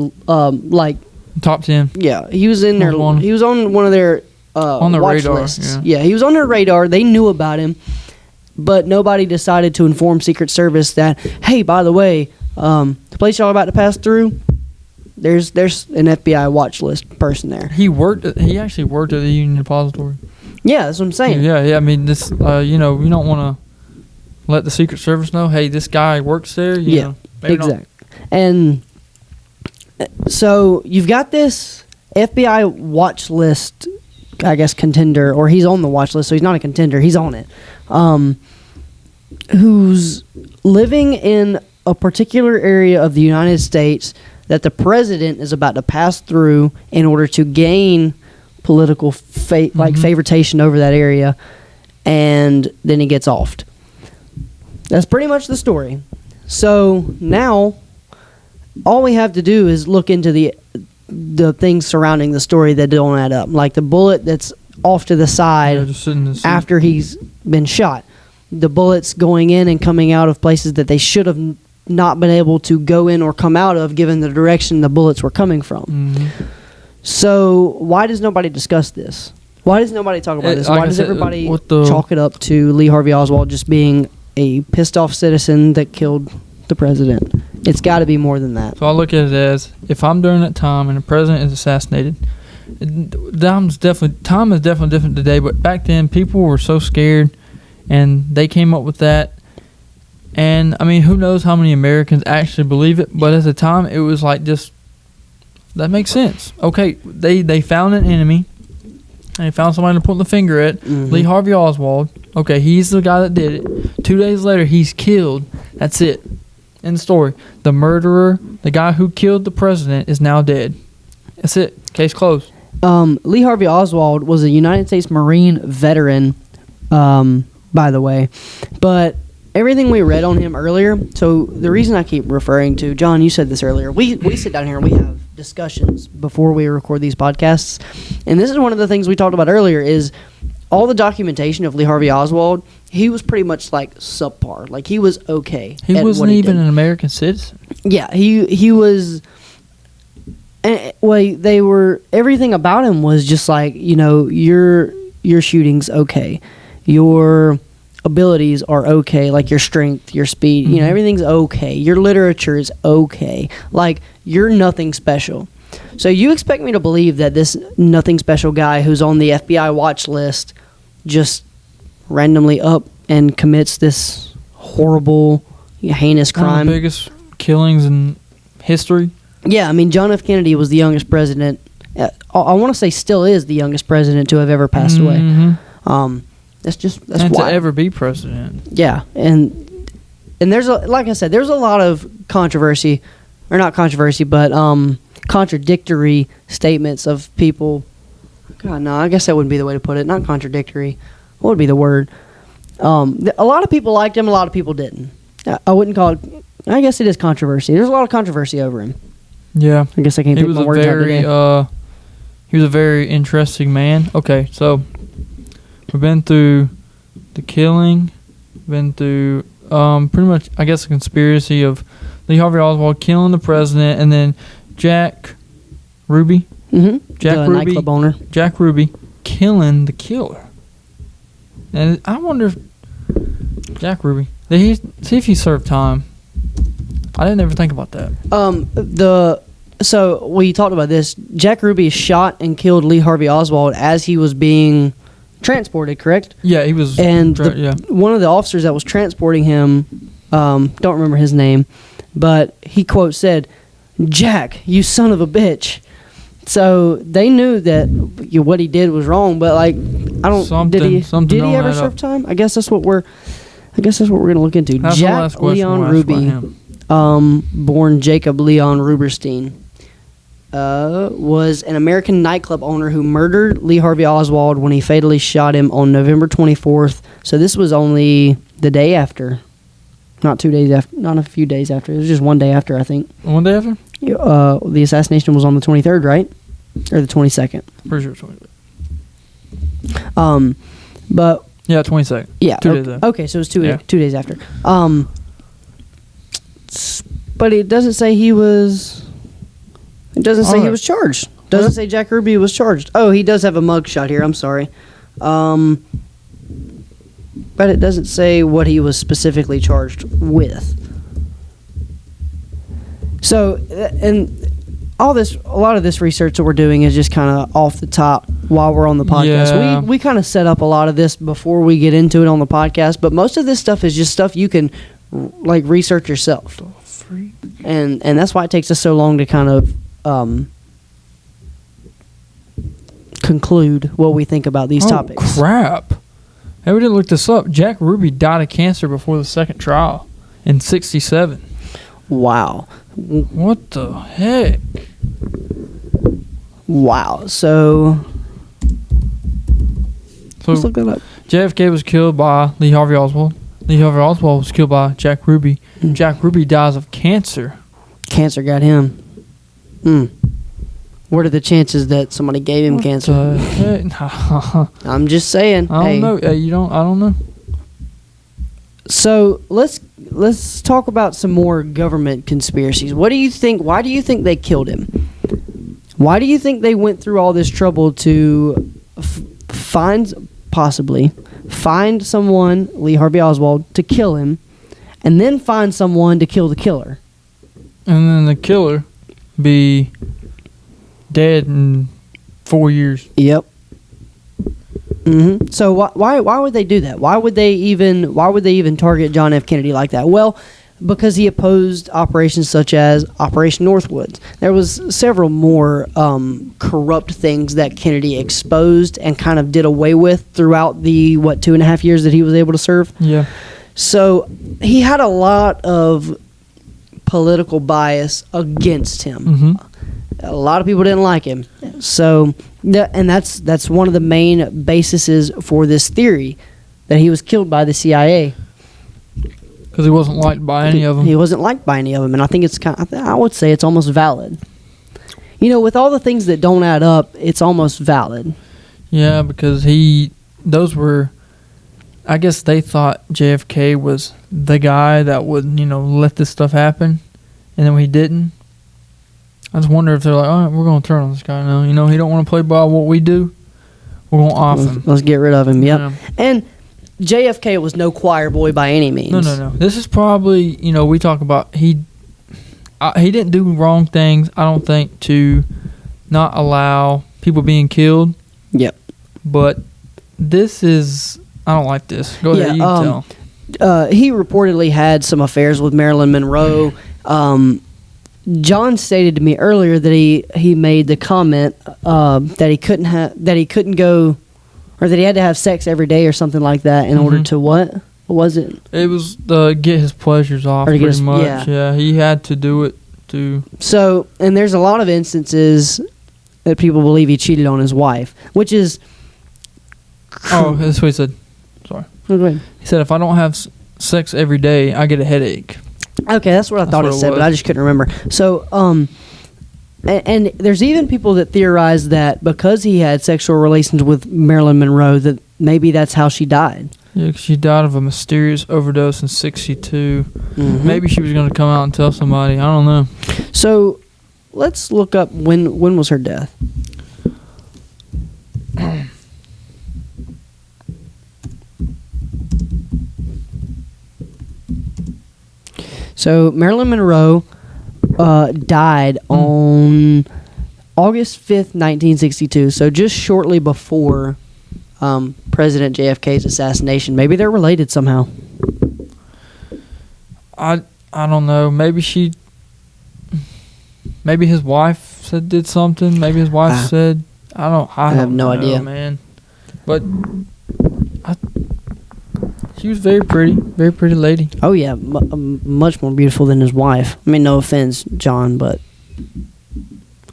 top 10. Yeah, he was in there. He was on one of their on the watch radar lists. Yeah, he was on their radar. They knew about him, but nobody decided to inform Secret Service that, hey, by the way, the place y'all about to pass through, there's an FBI watch list person there. He actually worked at the Union Depository. Yeah, that's what I'm saying. Yeah. I mean, this, you don't want to let the Secret Service know, hey, this guy works there. You know, exactly. And so you've got this FBI watch list, I guess, contender, or he's on the watch list, so he's not a contender. He's on it. Who's living in a particular area of the United States that the president is about to pass through in order to gain political favoritation over that area, and then he gets offed. That's pretty much the story. So now all we have to do is look into the things surrounding the story that don't add up, like the bullet that's off to the side after he's been shot, the bullets going in and coming out of places that they should have not been able to go in or come out of given the direction the bullets were coming from. So why does nobody discuss this? Why does nobody talk about this? Why does everybody chalk it up to Lee Harvey Oswald just being a pissed off citizen that killed the president? It's got to be more than that. So I look at it as, if I'm during that time and the president is assassinated, time is definitely different today, but back then people were so scared and they came up with that. And I mean, who knows how many Americans actually believe it, but at the time it was like, just that makes sense. Okay, they found an enemy. They found somebody to point the finger at. Lee Harvey Oswald. Okay, he's the guy that did it. 2 days later, he's killed. That's it. End story. The murderer, the guy who killed the president, is now dead. That's it. Case closed. Lee Harvey Oswald was a United States Marine veteran, by the way. But everything we read on him earlier, so the reason I keep referring to, John, you said this earlier, we sit down here and we have discussions before we record these podcasts, and this is one of the things we talked about earlier, is all the documentation of Lee Harvey Oswald. He was pretty much like subpar. Like, he was okay. He wasn't even an American citizen. Yeah, he was. Well, they were. Everything about him was just like, your shooting's okay. Your abilities are okay, like your strength, your speed, you know, everything's okay. Your literature is okay. Like, you're nothing special. So you expect me to believe that this nothing special guy who's on the FBI watch list just randomly up and commits this horrible, heinous crime? One of the biggest killings in history. Yeah, I mean, John F. Kennedy was the youngest president. I want to say still is the youngest president to have ever passed away. That's and why. to ever be president. Yeah, and there's like I said, there's a lot of controversy, or not controversy, but contradictory statements of people. God, no, I guess that wouldn't be the way to put it. Not contradictory. What would be the word? A lot of people liked him. A lot of people didn't. I wouldn't call it. I guess it is controversy. There's a lot of controversy over him. Yeah, I guess I can't pick my words out today. He was a very interesting man. Okay, so we've been through the killing, been through pretty much, I guess, a conspiracy of Lee Harvey Oswald killing the president, and then Jack Ruby, the nightclub owner, Jack Ruby killing the killer. And I wonder if Jack Ruby, see if he served time. I didn't ever think about that. So we talked about this. Jack Ruby shot and killed Lee Harvey Oswald as he was being transported, correct? Yeah, he was. And one of the officers that was transporting him, don't remember his name, but he quote said, "Jack, you son of a bitch." So they knew that what he did was wrong, but like, I don't. Did he ever serve time? I guess that's what we're gonna look into. That's Jack Leon Ruby, born Jacob Leon Ruberstein, was an American nightclub owner who murdered Lee Harvey Oswald when he fatally shot him on November 24th. So this was only the day after. Not 2 days after, not a few days after. It was just 1 day after, I think. 1 day after? The assassination was on the 23rd, right? Or the 22nd? Pretty sure it's 22nd. But... Yeah, 22nd. Yeah. 2 days after. Okay, so it was 2 days after. But it doesn't say he was... It doesn't say he was charged. Doesn't say Jack Ruby was charged. Oh, he does have a mugshot here. I'm sorry. But it doesn't say what he was specifically charged with. So, and a lot of this research that we're doing is just kind of off the top while we're on the podcast. Yeah. We kind of set up a lot of this before we get into it on the podcast, but most of this stuff is just stuff you can like research yourself. And that's why it takes us so long to kind of conclude what we think about these topics. Crap. Hey, we didn't look this up. Jack Ruby died of cancer before the second trial in 1967. Wow. What the heck? Wow. So let's look that up. JFK was killed by Lee Harvey Oswald. Lee Harvey Oswald was killed by Jack Ruby. Jack Ruby dies of cancer. Cancer got him. What are the chances that somebody gave him cancer? I'm just saying. I don't know. I don't know. So let's talk about some more government conspiracies. What do you think? Why do you think they killed him? Why do you think they went through all this trouble to find someone, Lee Harvey Oswald, to kill him, and then find someone to kill the killer? And then the killer be dead in 4 years. Yep. So why would they do that? Why would they even target John F. Kennedy like that? Well, because he opposed operations such as Operation Northwoods. There was several more corrupt things that Kennedy exposed and kind of did away with throughout the 2.5 years that he was able to serve. Yeah. So he had a lot of political bias against him. A lot of people didn't like him. So, and that's one of the main bases for this theory, that he was killed by the CIA. Because he wasn't liked by any of them. He wasn't liked by any of them, and I think I would say it's almost valid. You know, with all the things that don't add up, it's almost valid. Yeah, because I guess they thought JFK was the guy that would, let this stuff happen, and then when he didn't, I just wonder if they're like, all right, we're going to turn on this guy now. He don't want to play by what we do. We're going to off him. Let's get rid of him, yep. Yeah. And JFK was no choir boy by any means. No. This is probably, we talk about he didn't do wrong things, I don't think, to not allow people being killed. Yep. But this is, I don't like this. Go ahead, you tell. He reportedly had some affairs with Marilyn Monroe. John stated to me earlier that he made the comment that he couldn't go, or that he had to have sex every day or something like that in order to what? What was it? It was get his pleasures off, pretty much. Yeah, he had to do it to. So, and there's a lot of instances that people believe he cheated on his wife, which is. Oh, that's what he said. Sorry. Oh, go ahead. He said, if I don't have sex every day, I get a headache. Okay, that's what I thought it said, but I just couldn't remember. So, and there's even people that theorize that because he had sexual relations with Marilyn Monroe, that maybe that's how she died. Yeah, 'cause she died of a mysterious overdose in 1962. Mm-hmm. Maybe she was going to come out and tell somebody. I don't know. So, let's look up when was her death. So, Marilyn Monroe died on August 5th, 1962. So, just shortly before President JFK's assassination. Maybe they're related somehow. I don't know. Maybe his wife did something. Maybe his wife said, I have no idea, man. But she was very pretty lady. Oh yeah, much more beautiful than his wife. I mean, no offense, John, but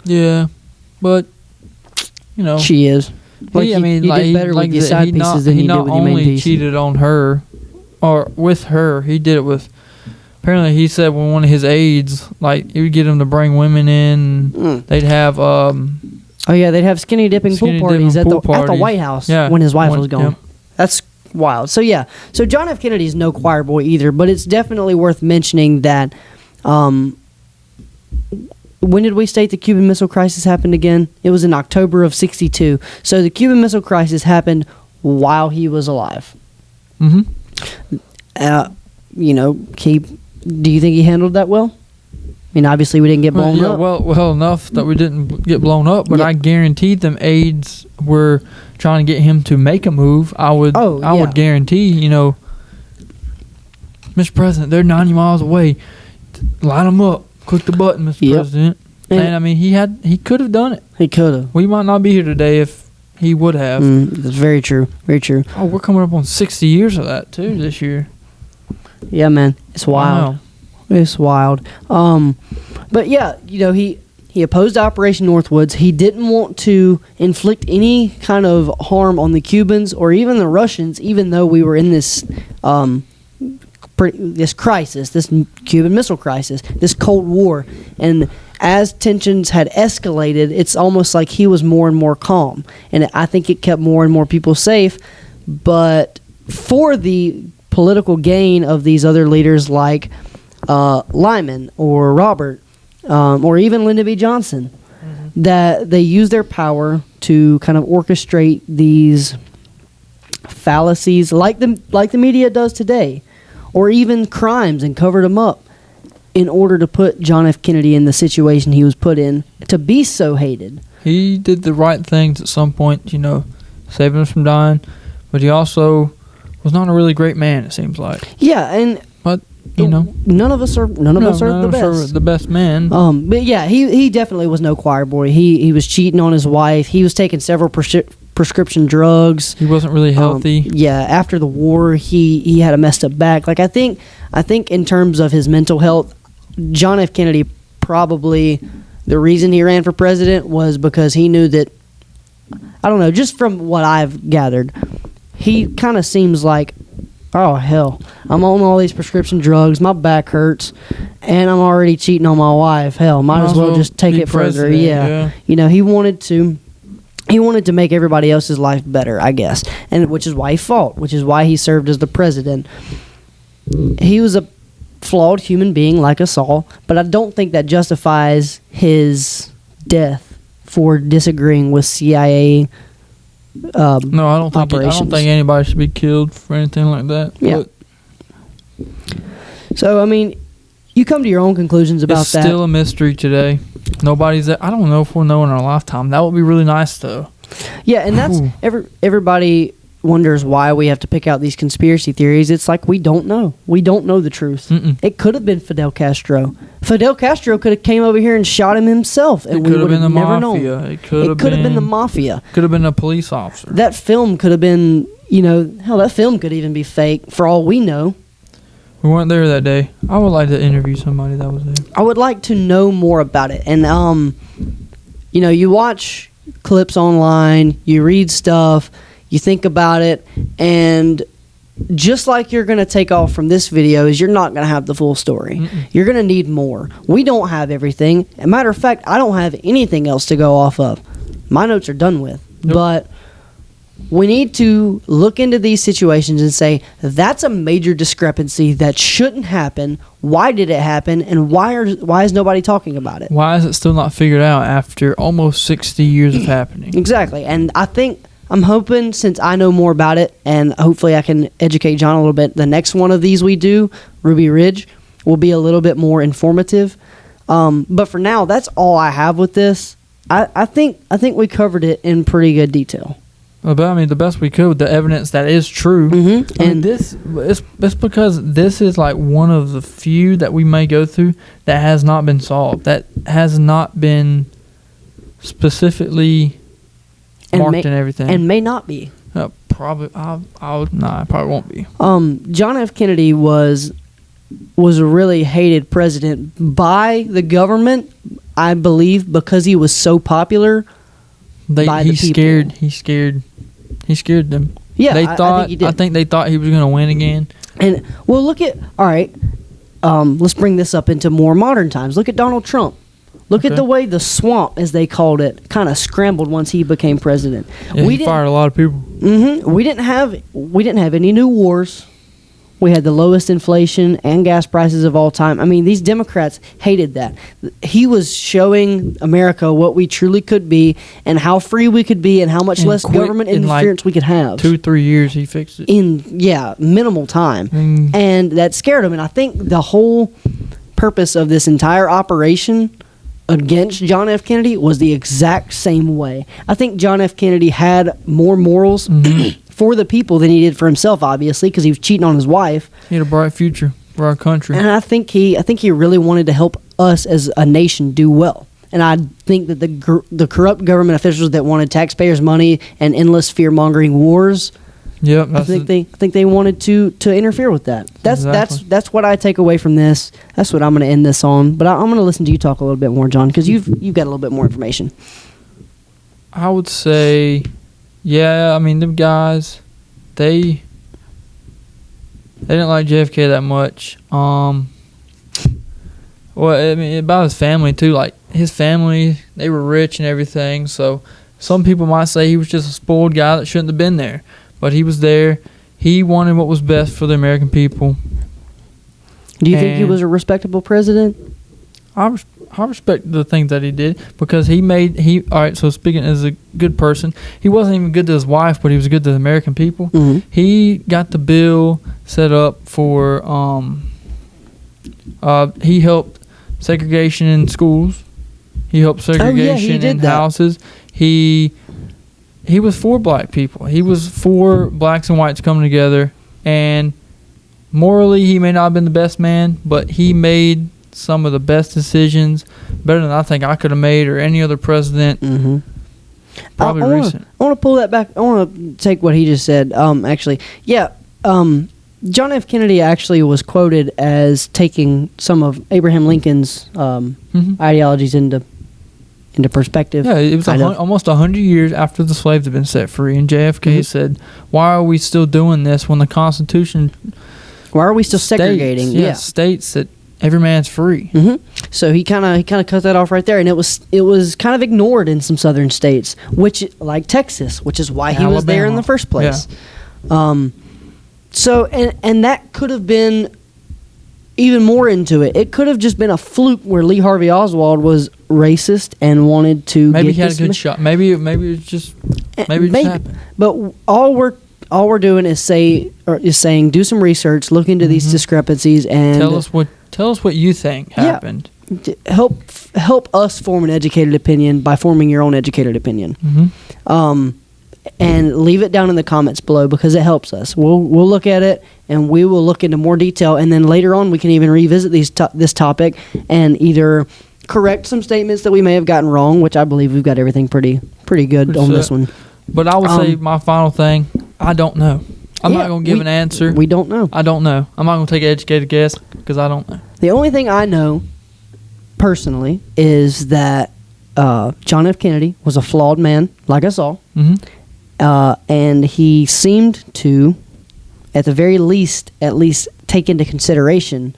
yeah, but she is. Like he did better with your side pieces than he did with your main piece. He not only cheated on her, or with her, he did it with. Apparently, he said when one of his aides, he would get him to bring women in. They'd have. Oh yeah, they'd have skinny dipping pool parties at the White House when his wife was gone. Yep. That's wild. So yeah, so John F. Kennedy's no choir boy either, but it's definitely worth mentioning that. When did we state the Cuban Missile Crisis happened again? It was in October of 1962. So the Cuban Missile Crisis happened while he was alive. Mm-hmm. Do you think he handled that well? I mean, obviously we didn't get blown up. Well enough that we didn't get blown up, but I guaranteed them aides were trying to get him to make a move. I would guarantee, Mr. President, they're 90 miles away. Line them up. Click the button, Mr. President. And I mean, he could have done it. He could have. We might not be here today if he would have. That's very true. Very true. Oh, we're coming up on 60 years of that too this year. Yeah, man, it's wild. Wow. It's wild. But yeah, he opposed Operation Northwoods. He didn't want to inflict any kind of harm on the Cubans or even the Russians, even though we were in this this crisis, this Cuban Missile Crisis, this Cold War. And as tensions had escalated, it's almost like he was more and more calm. And I think it kept more and more people safe. But for the political gain of these other leaders like Lyman or Robert or even Lyndon B. Johnson, that they used their power to kind of orchestrate these fallacies like the media does today, or even crimes, and covered them up in order to put John F. Kennedy in the situation he was put in to be so hated. He did the right things at some point, saving us from dying, but he also was not a really great man, it seems like. Yeah, but none of us are the best man. But yeah, he definitely was no choir boy. He was cheating on his wife. He was taking several prescription drugs. He wasn't really healthy. Yeah, after the war, he had a messed up back. I think in terms of his mental health, John F. Kennedy, probably the reason he ran for president was because he knew that, I don't know, just from what I've gathered, he kind of seems like, oh hell, I'm on all these prescription drugs, my back hurts, and I'm already cheating on my wife. Hell, might as well just take it further. Yeah. He wanted to make everybody else's life better, I guess, and which is why he fought, which is why he served as the president. He was a flawed human being like us all, but I don't think that justifies his death for disagreeing with CIA No, I don't think operations. anybody should be killed for anything like that. Yeah. So I mean, you come to your own conclusions about it's that. still a mystery today. Nobody's. I don't know if we'll know in our lifetime. That would be really nice, though. Yeah, and that's everybody wonders why we have to pick out these conspiracy theories. It's like we don't know. We don't know the truth. Mm-mm. It could have been Fidel Castro. Fidel Castro could have came over here and shot him himself, and It we could have would been have the never mafia. known. It could have been the mafia. Could have been a police officer. That film could have been, hell, that film could even be fake for all we know. We weren't there that day. I would like to interview somebody that was there. I would like to know more about it. And, you watch clips online, you read stuff, you think about it, and just like you're going to take off from this video is you're not going to have the full story. Mm-mm. You're going to need more. We don't have everything. As a matter of fact, I don't have anything else to go off of. My notes are done with. Nope. But we need to look into these situations and say, that's a major discrepancy that shouldn't happen. Why did it happen? And why is nobody talking about it? Why is it still not figured out after almost 60 years of happening? Exactly. And I'm hoping, since I know more about it, and hopefully I can educate John a little bit, the next one of these we do, Ruby Ridge, will be a little bit more informative. But for now, that's all I have with this. I think we covered it in pretty good detail. But I mean, the best we could with the evidence that is true. Mm-hmm. And it's because this is like one of the few that we may go through that has not been solved, that has not been specifically marked and everything, and may not be. Probably, it probably won't be. John F. Kennedy was a really hated president by the government, I believe, because he was so popular. He scared them. Yeah, they I thought. think he did. I think they thought he was going to win again. And well, look at let's bring this up into more modern times. Look at Donald Trump. Look at the way the swamp, as they called it, kind of scrambled once he became president. Yeah, he fired a lot of people. Mm-hmm. We didn't have any new wars. We had the lowest inflation and gas prices of all time. I mean, these Democrats hated that. He was showing America what we truly could be and how free we could be and how much less government interference we could have. 2-3 years, he fixed it. In minimal time. And that scared him. And I think the whole purpose of this entire operation against John F. Kennedy was the exact same way. I think John F. Kennedy had more morals for the people than he did for himself, obviously, because he was cheating on his wife. He had a bright future for our country. And I think he really wanted to help us as a nation do well. And I think that the corrupt government officials that wanted taxpayers' money and endless fear-mongering wars, yep, I think they wanted to interfere with that. That's what I take away from this. That's what I'm going to end this on. But I'm going to listen to you talk a little bit more, John, because you've got a little bit more information. I would say, yeah. I mean, them guys, they didn't like JFK that much. Well, I mean, about his family too. Like his family, they were rich and everything. So some people might say he was just a spoiled guy that shouldn't have been there. But he was there. He wanted what was best for the American people. Do you think he was a respectable president? I respect the things that he did because all right, so speaking as a good person, he wasn't even good to his wife, but he was good to the American people. Mm-hmm. He got the bill set up for, he helped segregation in schools. He helped segregation in houses. He was for black people. He was for blacks and whites coming together. And morally, he may not have been the best man, but he made some of the best decisions, better than I think I could have made or any other president. Mm-hmm. Probably recent. I want to pull that back. I want to take what he just said. John F. Kennedy actually was quoted as taking some of Abraham Lincoln's ideologies into perspective. Yeah, it was almost 100 years after the slaves had been set free, and JFK said, "Why are we still doing this when the Constitution? Why are we still segregating? States that every man's free." Mm-hmm. So he kind of cut that off right there, and it was kind of ignored in some southern states, which like Texas, which is why he was there in the first place. Yeah. So and that could have been even more into it. It could have just been a fluke where Lee Harvey Oswald was racist and wanted to maybe he had a good shot. Maybe it just happened. But all we're doing is saying do some research, look into these discrepancies, and tell us what you think happened. Help us form an educated opinion by forming your own educated opinion. And leave it down in the comments below because it helps us. We'll look at it and we will look into more detail, and then later on we can even revisit this topic and either correct some statements that we may have gotten wrong, which I believe we've got everything pretty good on this one. But I would say my final thing, I don't know. I'm not going to give an answer. We don't know. I don't know. I'm not going to take an educated guess because I don't know. The only thing I know personally is that John F. Kennedy was a flawed man, like us all. And he seemed to, at the very least, take into consideration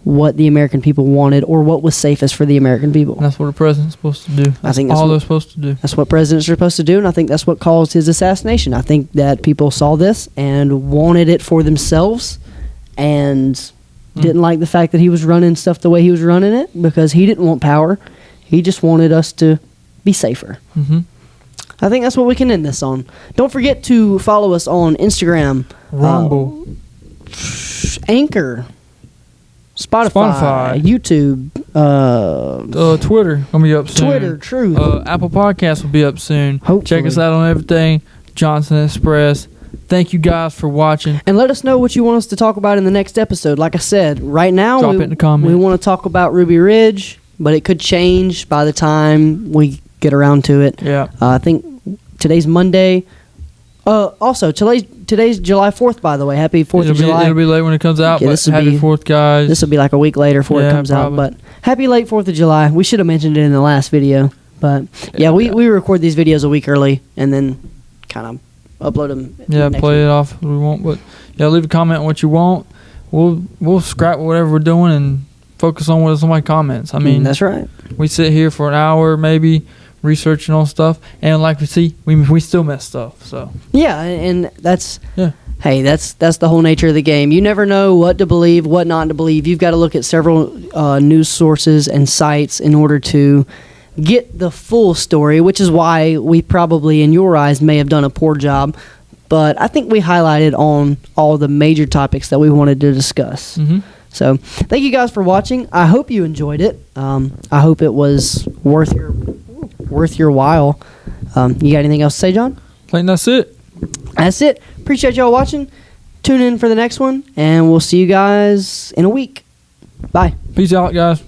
what the American people wanted or what was safest for the American people. And that's what a president's supposed to do. I think that's all they're supposed to do. That's what presidents are supposed to do, and I think that's what caused his assassination. I think that people saw this and wanted it for themselves and didn't like the fact that he was running stuff the way he was running it because he didn't want power. He just wanted us to be safer. I think that's what we can end this on. Don't forget to follow us on Instagram, Rumble, Anchor, Spotify, YouTube, Twitter gonna be up soon. Twitter, Truth, Apple Podcasts will be up soon. Hopefully. Check us out on everything. Johnson Express. Thank you guys for watching. And let us know what you want us to talk about in the next episode. Like I said, right now Drop it in the comments. We want to talk about Ruby Ridge, but it could change by the time we get around to it. Yeah. I think today's Monday. Also, today's July 4th, by the way. Happy 4th of July. It'll be late when it comes out, Okay, but happy 4th, guys. This will be like a week later before it comes out. But happy late 4th of July. We should have mentioned it in the last video. But, we record these videos a week early and then kind of upload them. Yeah, play it off if we want. But, leave a comment on what you want. We'll scrap whatever we're doing and focus on what somebody comments. I mean, that's right. We sit here for an hour maybe researching on stuff, and like we see, we still miss stuff. So and that's that's the whole nature of the game. You never know what to believe, what not to believe. You've got to look at several news sources and sites in order to get the full story, which is why we probably, in your eyes, may have done a poor job. But I think we highlighted on all the major topics that we wanted to discuss. So thank you guys for watching. I hope you enjoyed it. I hope it was worth your while. You got anything else to say, John? I think that's it. That's it. Appreciate y'all watching. Tune in for the next one, and we'll see you guys in a week. Bye. Peace out, guys.